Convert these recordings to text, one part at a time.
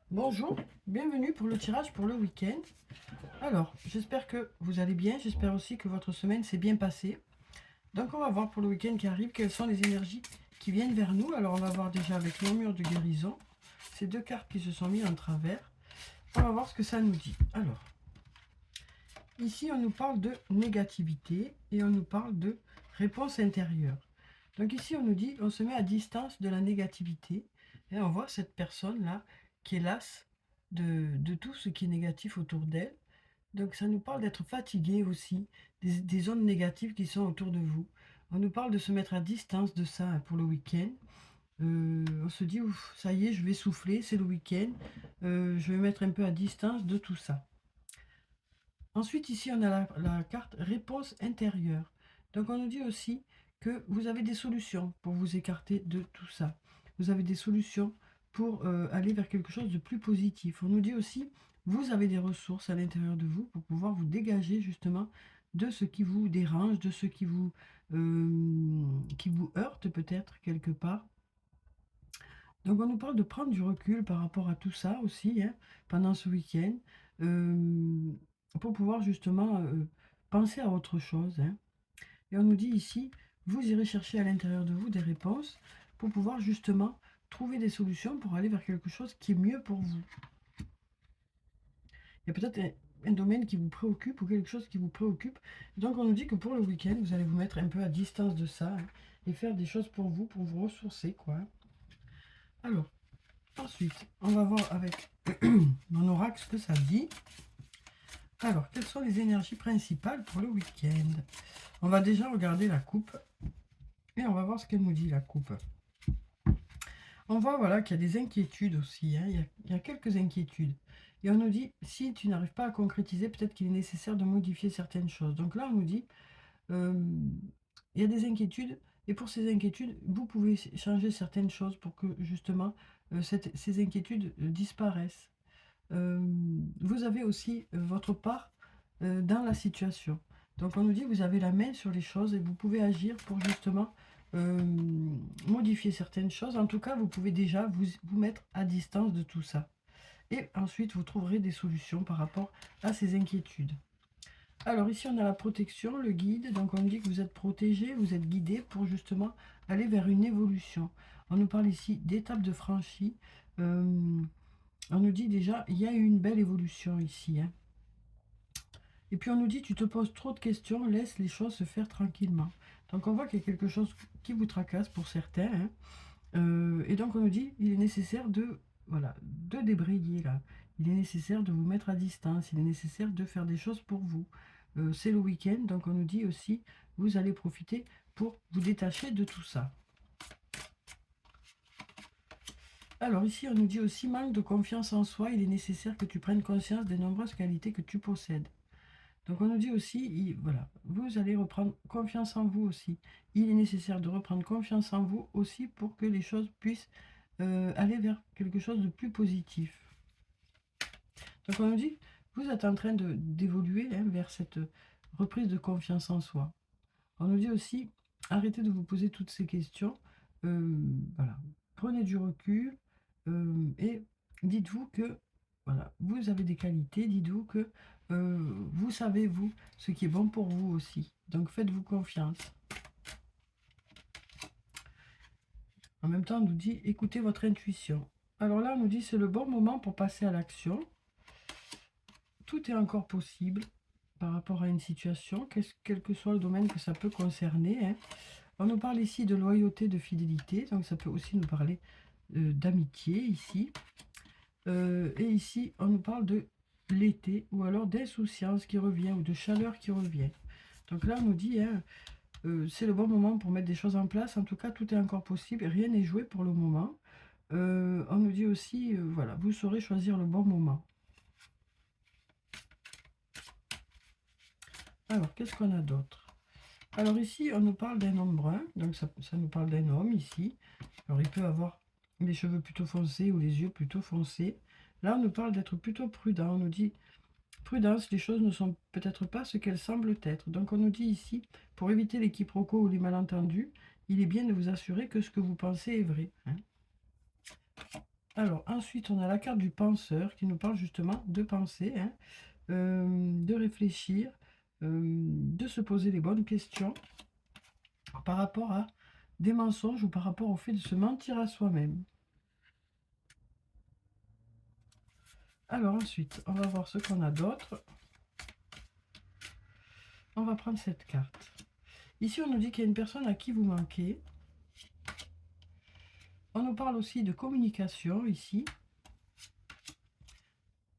Bonjour, bienvenue pour le tirage pour le week-end. Alors, j'espère que vous allez bien, j'espère aussi que votre semaine s'est bien passée. Donc on va voir pour le week-end qui arrive quelles sont les énergies qui viennent vers nous. Alors on va voir déjà avec l'armure de guérison, ces deux cartes qui se sont mises en travers. On va voir ce que ça nous dit. Alors, ici on nous parle de négativité et on nous parle de réponse intérieure. Donc ici on nous dit, on se met à distance de la négativité et on voit cette personne-là qui est lasse de tout ce qui est négatif autour d'elle. Donc ça nous parle d'être fatigué aussi, des ondes négatives qui sont autour de vous. On nous parle de se mettre à distance de ça hein, pour le week-end. On se dit, ouf, ça y est, je vais souffler, c'est le week-end. Je vais mettre un peu à distance de tout ça. Ensuite, ici, on a la carte réponse intérieure. Donc on nous dit aussi que vous avez des solutions pour vous écarter de tout ça. Vous avez des solutions pour aller vers quelque chose de plus positif. On nous dit aussi, vous avez des ressources à l'intérieur de vous pour pouvoir vous dégager justement de ce qui vous dérange, de ce qui vous heurte peut-être quelque part. Donc on nous parle de prendre du recul par rapport à tout ça aussi, hein, pendant ce week-end, euh, pour pouvoir justement penser à autre chose, hein. Et on nous dit ici, vous irez chercher à l'intérieur de vous des réponses pour pouvoir justement trouver des solutions pour aller vers quelque chose qui est mieux pour vous. Il y a peut-être un domaine qui vous préoccupe ou quelque chose qui vous préoccupe. Donc on nous dit que pour le week-end, vous allez vous mettre un peu à distance de ça hein, et faire des choses pour vous ressourcer, quoi. Alors, ensuite, on va voir avec mon oracle ce que ça dit. Alors, quelles sont les énergies principales pour le week-end? On va déjà regarder la coupe et on va voir ce qu'elle nous dit, la coupe. On voit voilà, qu'il y a des inquiétudes aussi, hein. Il y a quelques inquiétudes. Et on nous dit, si tu n'arrives pas à concrétiser, peut-être qu'il est nécessaire de modifier certaines choses. Donc là, on nous dit, euh, il y a des inquiétudes, et pour ces inquiétudes, vous pouvez changer certaines choses pour que justement ces inquiétudes disparaissent. Vous avez aussi votre part dans la situation. Donc on nous dit que vous avez la main sur les choses et vous pouvez agir pour justement euh, modifier certaines choses. En tout cas, vous pouvez déjà vous mettre à distance de tout ça. Et ensuite, vous trouverez des solutions par rapport à ces inquiétudes. Alors ici, on a la protection, le guide. Donc on nous dit que vous êtes protégé, vous êtes guidé pour justement aller vers une évolution. On nous parle ici d'étapes de franchie. On nous dit déjà, il y a eu une belle évolution ici, hein. Et puis on nous dit, tu te poses trop de questions, laisse les choses se faire tranquillement. Donc on voit qu'il y a quelque chose qui vous tracasse pour certains, hein. Et donc on nous dit, il est nécessaire de, voilà, de débrayer là. Il est nécessaire de vous mettre à distance, il est nécessaire de faire des choses pour vous. C'est le week-end, donc on nous dit aussi, vous allez profiter pour vous détacher de tout ça. Alors ici, on nous dit aussi, manque de confiance en soi, il est nécessaire que tu prennes conscience des nombreuses qualités que tu possèdes. Donc on nous dit aussi, voilà, vous allez reprendre confiance en vous aussi. Il est nécessaire de reprendre confiance en vous aussi pour que les choses puissent aller vers quelque chose de plus positif. Donc on nous dit, vous êtes en train d'évoluer hein, vers cette reprise de confiance en soi. On nous dit aussi, arrêtez de vous poser toutes ces questions. Voilà, prenez du recul et dites-vous que voilà, vous avez des qualités. Dites-vous que vous savez, vous, ce qui est bon pour vous aussi. Donc faites-vous confiance. En même temps, on nous dit, écoutez votre intuition. Alors là, on nous dit, c'est le bon moment pour passer à l'action. Tout est encore possible par rapport à une situation, quel que soit le domaine que ça peut concerner, hein. On nous parle ici de loyauté, de fidélité, donc ça peut aussi nous parler d'amitié ici. Et ici, on nous parle de l'été ou alors d'insouciance qui revient ou de chaleur qui revient. Donc là, on nous dit, hein, c'est le bon moment pour mettre des choses en place. En tout cas, tout est encore possible et rien n'est joué pour le moment. On nous dit aussi, voilà, vous saurez choisir le bon moment. Alors, qu'est-ce qu'on a d'autre? Alors ici, on nous parle d'un homme brun, donc ça nous parle d'un homme ici. Alors il peut avoir les cheveux plutôt foncés ou les yeux plutôt foncés. Là, on nous parle d'être plutôt prudent. On nous dit, prudence, les choses ne sont peut-être pas ce qu'elles semblent être. Donc on nous dit ici, pour éviter les quiproquos ou les malentendus, il est bien de vous assurer que ce que vous pensez est vrai, hein. Alors, ensuite, on a la carte du penseur qui nous parle justement de penser, hein, de réfléchir, de se poser les bonnes questions par rapport à des mensonges ou par rapport au fait de se mentir à soi-même. Alors ensuite, on va voir ce qu'on a d'autre. On va prendre cette carte. Ici, on nous dit qu'il y a une personne à qui vous manquez. On nous parle aussi de communication ici,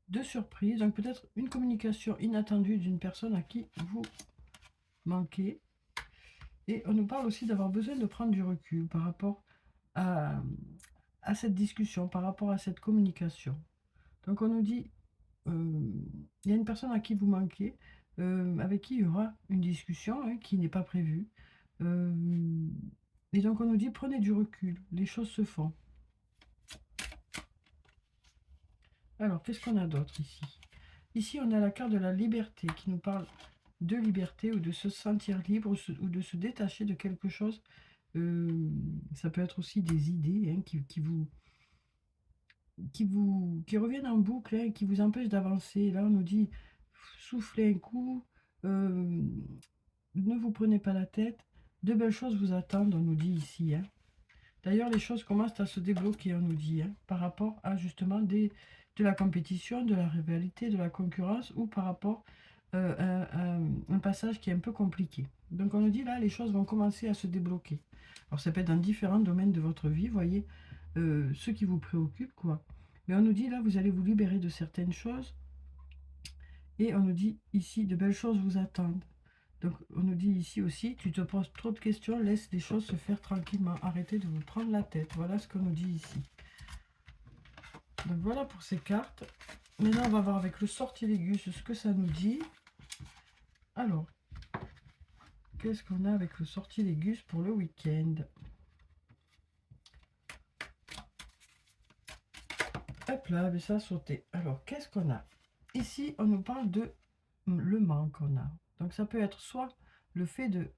de surprise. Donc peut-être une communication inattendue d'une personne à qui vous manquez. Et on nous parle aussi d'avoir besoin de prendre du recul par rapport à, cette discussion, par rapport à cette communication. Donc on nous dit, il y a une personne à qui vous manquez, avec qui il y aura une discussion, hein, qui n'est pas prévue. Et donc on nous dit, prenez du recul, les choses se font. Alors, qu'est-ce qu'on a d'autre ici? Ici, on a la carte de la liberté qui nous parle de liberté ou de se sentir libre ou de se détacher de quelque chose. Ça peut être aussi des idées, hein, qui reviennent en boucle, hein, qui vous empêchent d'avancer. Là, on nous dit, soufflez un coup, ne vous prenez pas la tête, de belles choses vous attendent, on nous dit ici. Hein. D'ailleurs, les choses commencent à se débloquer, on nous dit, hein, par rapport à justement de la compétition, de la rivalité, de la concurrence, ou par rapport à un passage qui est un peu compliqué. Donc on nous dit là, les choses vont commencer à se débloquer. Alors ça peut être dans différents domaines de votre vie, voyez, ce qui vous préoccupe, quoi. Mais on nous dit là, vous allez vous libérer de certaines choses. Et on nous dit ici, de belles choses vous attendent. Donc on nous dit ici aussi, tu te poses trop de questions, laisse les choses se faire tranquillement. Arrêtez de vous prendre la tête. Voilà ce qu'on nous dit ici. Donc voilà pour ces cartes. Maintenant on va voir avec le sortilège ce que ça nous dit. Alors, qu'est-ce qu'on a avec le sortilège pour le week-end? Hop là, mais ça a sauté. Alors, qu'est-ce qu'on a? Ici, on nous parle de le manque qu'on a. Donc ça peut être soit le fait de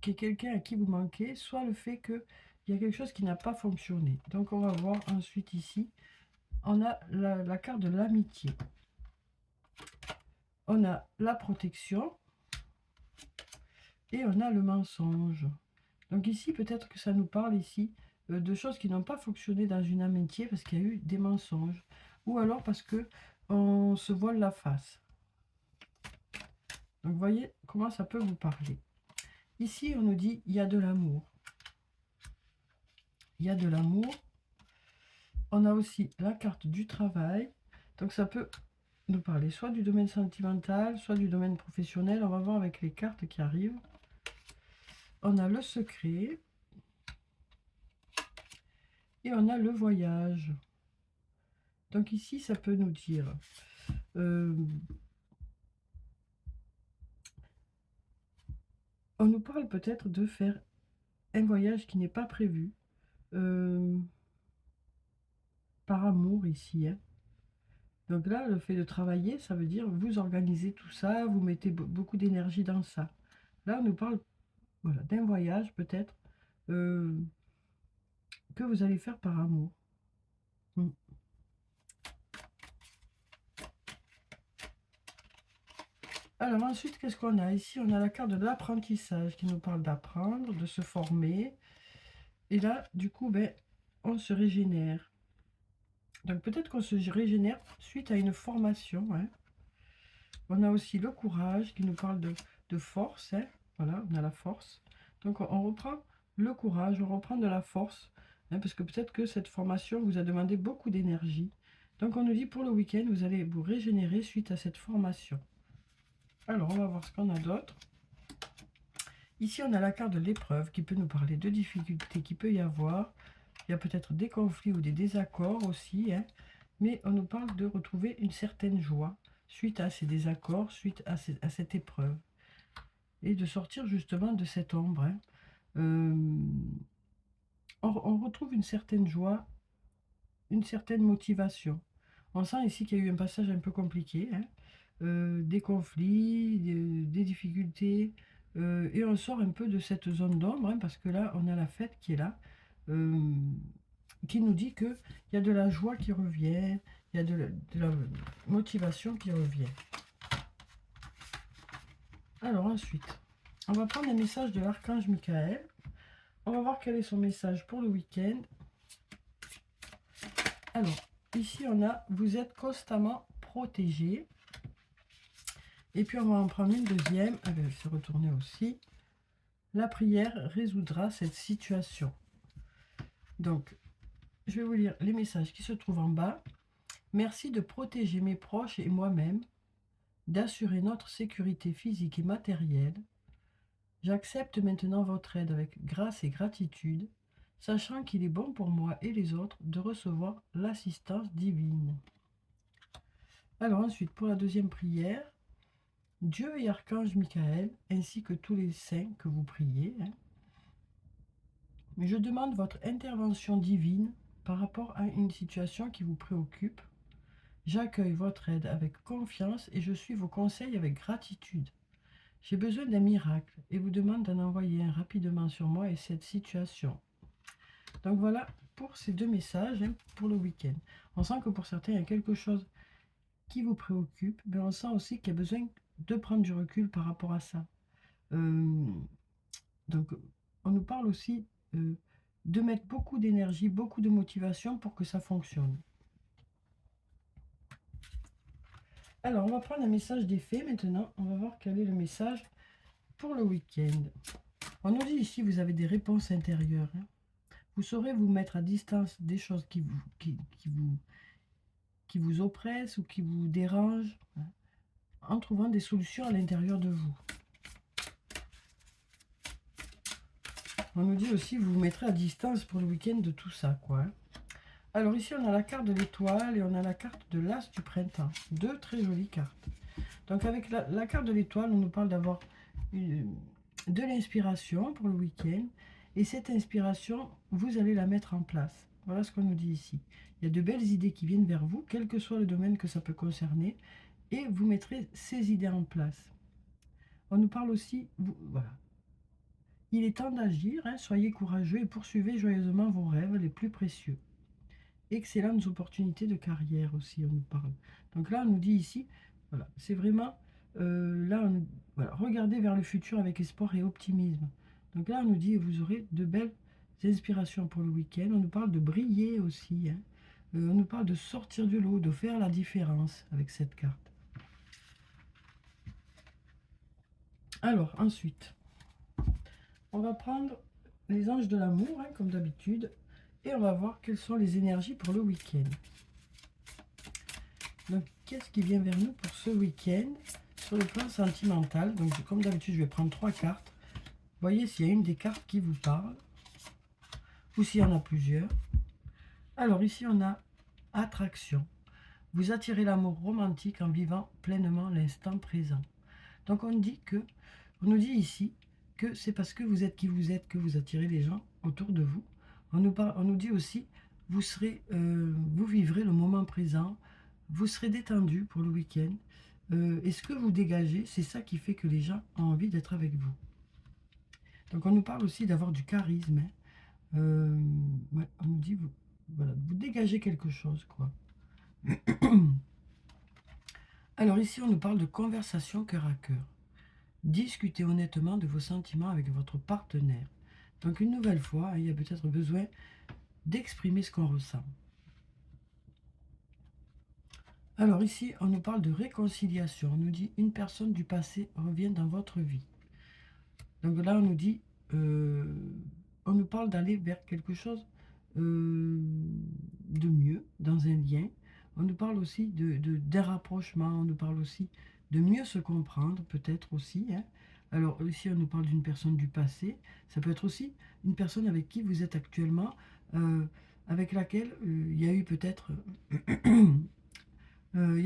qu'il y ait quelqu'un à qui vous manquez, soit le fait qu'il y a quelque chose qui n'a pas fonctionné. Donc on va voir ensuite ici, on a la carte de l'amitié. On a la protection et on a le mensonge. Donc ici, peut-être que ça nous parle ici de choses qui n'ont pas fonctionné dans une amitié parce qu'il y a eu des mensonges. Ou alors parce que on se voile la face. Donc, vous voyez comment ça peut vous parler. Ici, on nous dit, il y a de l'amour. Il y a de l'amour. On a aussi la carte du travail. Donc, ça peut nous parler soit du domaine sentimental, soit du domaine professionnel. On va voir avec les cartes qui arrivent. On a le secret. Et on a le voyage. Donc, ici, ça peut nous dire... on nous parle peut-être de faire un voyage qui n'est pas prévu. Par amour ici. Hein. Donc là, le fait de travailler, ça veut dire vous organisez tout ça, vous mettez beaucoup d'énergie dans ça. Là, on nous parle voilà, d'un voyage peut-être que vous allez faire par amour. Alors ensuite, qu'est-ce qu'on a? Ici, on a la carte de l'apprentissage qui nous parle d'apprendre, de se former. Et là, du coup, ben, on se régénère. Donc peut-être qu'on se régénère suite à une formation. Hein. On a aussi le courage qui nous parle de force. Hein. Voilà, on a la force. Donc on reprend le courage, on reprend de la force. Hein, parce que peut-être que cette formation vous a demandé beaucoup d'énergie. Donc on nous dit pour le week-end, vous allez vous régénérer suite à cette formation. Alors on va voir ce qu'on a d'autre. Ici on a la carte de l'épreuve qui peut nous parler de difficultés qu'il peut y avoir. Il y a peut-être des conflits ou des désaccords aussi. Hein, mais on nous parle de retrouver une certaine joie suite à ces désaccords, suite à cette épreuve. Et de sortir justement de cette ombre. Hein. On retrouve une certaine joie, une certaine motivation. On sent ici qu'il y a eu un passage un peu compliqué, hein. Des conflits, des difficultés, et on sort un peu de cette zone d'ombre, hein, parce que là, on a la fête qui est là. qui nous dit qu'il y a de la joie qui revient, il y a de la motivation qui revient. Alors ensuite, on va prendre un message de l'archange Michael. On va voir quel est son message pour le week-end. Alors, ici on a « Vous êtes constamment protégé ». Et puis on va en prendre une deuxième. Elle va se retourner aussi. « La prière résoudra cette situation ». Donc, je vais vous lire les messages qui se trouvent en bas. « Merci de protéger mes proches et moi-même, d'assurer notre sécurité physique et matérielle. J'accepte maintenant votre aide avec grâce et gratitude, sachant qu'il est bon pour moi et les autres de recevoir l'assistance divine. » Alors ensuite, pour la deuxième prière, Dieu et Archange Michael, ainsi que tous les saints que vous priez, mais je demande votre intervention divine par rapport à une situation qui vous préoccupe. J'accueille votre aide avec confiance et je suis vos conseils avec gratitude. J'ai besoin d'un miracle et vous demande d'en envoyer un rapidement sur moi et cette situation. Donc voilà pour ces deux messages pour le week-end. On sent que pour certains, il y a quelque chose qui vous préoccupe, mais on sent aussi qu'il y a besoin de prendre du recul par rapport à ça. Donc on nous parle aussi de mettre beaucoup d'énergie, beaucoup de motivation pour que ça fonctionne. Alors, on va prendre un message des fées maintenant. On va voir quel est le message pour le week-end. On nous dit ici, vous avez des réponses intérieures. Vous saurez vous mettre à distance des choses qui vous oppressent ou qui vous dérangent, en trouvant des solutions à l'intérieur de vous. On nous dit aussi, vous vous mettrez à distance pour le week-end de tout ça, quoi. Alors ici, on a la carte de l'étoile et on a la carte de l'as du printemps. Deux très jolies cartes. Donc avec la carte de l'étoile, on nous parle d'avoir de l'inspiration pour le week-end. Et cette inspiration, vous allez la mettre en place. Voilà ce qu'on nous dit ici. Il y a de belles idées qui viennent vers vous, quel que soit le domaine que ça peut concerner. Et vous mettrez ces idées en place. On nous parle aussi, voilà. Il est temps d'agir, soyez courageux et poursuivez joyeusement vos rêves les plus précieux. Excellentes opportunités de carrière aussi, on nous parle. Donc là, on nous dit ici, voilà, c'est vraiment, voilà, regardez vers le futur avec espoir et optimisme. Donc là, on nous dit, vous aurez de belles inspirations pour le week-end. On nous parle de briller aussi. On nous parle de sortir du lot, de faire la différence avec cette carte. Alors, ensuite, on va prendre les anges de l'amour, comme d'habitude. Et on va voir quelles sont les énergies pour le week-end. Donc, qu'est-ce qui vient vers nous pour ce week-end sur le plan sentimental? Donc, comme d'habitude, je vais prendre 3 cartes. Voyez s'il y a une des cartes qui vous parle. Ou s'il y en a plusieurs. Alors, ici, on a attraction. Vous attirez l'amour romantique en vivant pleinement l'instant présent. Donc, on nous dit ici que c'est parce que vous êtes qui vous êtes que vous attirez les gens autour de vous. On nous dit aussi, vous vivrez le moment présent, vous serez détendu pour le week-end. Et ce que vous dégagez, c'est ça qui fait que les gens ont envie d'être avec vous. Donc on nous parle aussi d'avoir du charisme. Ouais, on nous dit, voilà, vous dégagez quelque chose, quoi. Alors ici, on nous parle de conversation cœur à cœur. Discutez honnêtement de vos sentiments avec votre partenaire. Donc une nouvelle fois, il y a peut-être besoin d'exprimer ce qu'on ressent. Alors ici, on nous parle de réconciliation. On nous dit une personne du passé revient dans votre vie. Donc là, on nous dit, on nous parle d'aller vers quelque chose de mieux, dans un lien. On nous parle aussi d'un rapprochement. On nous parle aussi de mieux se comprendre, peut-être aussi. Alors ici, on nous parle d'une personne du passé. Ça peut être aussi une personne avec qui vous êtes actuellement, avec laquelle il y a eu peut-être... vous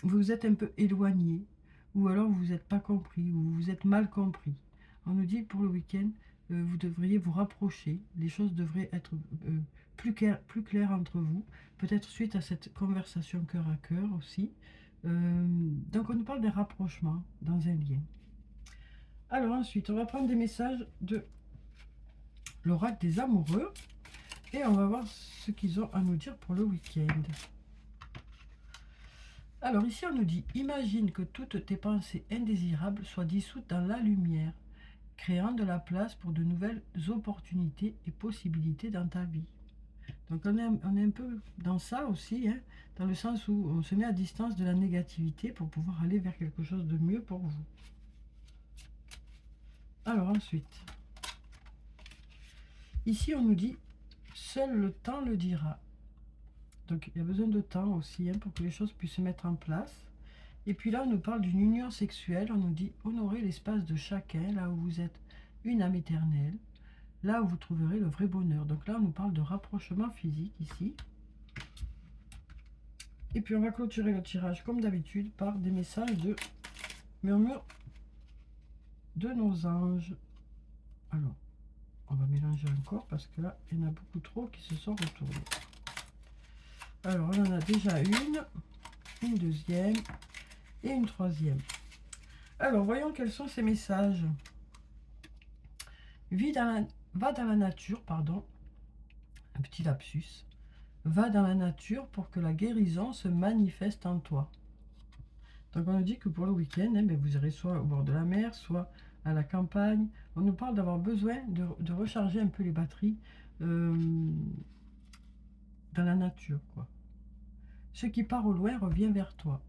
vous êtes un peu éloigné, ou alors vous n'êtes pas compris, ou vous êtes mal compris. On nous dit pour le week-end, vous devriez vous rapprocher, les choses devraient être plus claires entre vous, peut-être suite à cette conversation cœur à cœur aussi. Donc on nous parle d'un rapprochement dans un lien. Alors ensuite, on va prendre des messages de l'oracle des amoureux. Et on va voir ce qu'ils ont à nous dire pour le week-end. Alors ici on nous dit, imagine que toutes tes pensées indésirables soient dissoutes dans la lumière, créant de la place pour de nouvelles opportunités et possibilités dans ta vie. Donc on est un peu dans ça aussi, hein, dans le sens où on se met à distance de la négativité pour pouvoir aller vers quelque chose de mieux pour vous. Alors ensuite, ici on nous dit, seul le temps le dira. Donc il y a besoin de temps aussi, hein, pour que les choses puissent se mettre en place. Et puis là on nous parle d'une union sexuelle, on nous dit honorer l'espace de chacun, là où vous êtes une âme éternelle, là où vous trouverez le vrai bonheur. Donc là on nous parle de rapprochement physique ici. Et puis on va clôturer le tirage comme d'habitude par des messages de murmure de nos anges. Alors, on va mélanger encore parce que là, il y en a beaucoup trop qui se sont retournés. Alors, on en a déjà une deuxième et une troisième. Alors, voyons quels sont ces messages. Va dans la nature, pardon, un petit lapsus. Va dans la nature pour que la guérison se manifeste en toi. Donc, on nous dit que pour le week-end, hein, vous irez soit au bord de la mer, soit à la campagne. On nous parle d'avoir besoin de recharger un peu les batteries dans la nature, quoi. Ce qui part au loin revient vers toi.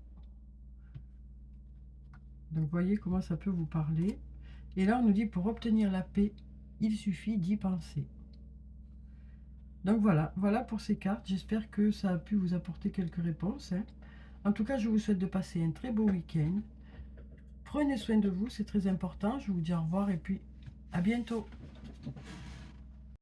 Donc, voyez comment ça peut vous parler. Et là, on nous dit pour obtenir la paix, il suffit d'y penser. Donc voilà pour ces cartes. J'espère que ça a pu vous apporter quelques réponses, hein. En tout cas, je vous souhaite de passer un très beau week-end. Prenez soin de vous, c'est très important. Je vous dis au revoir et puis à bientôt.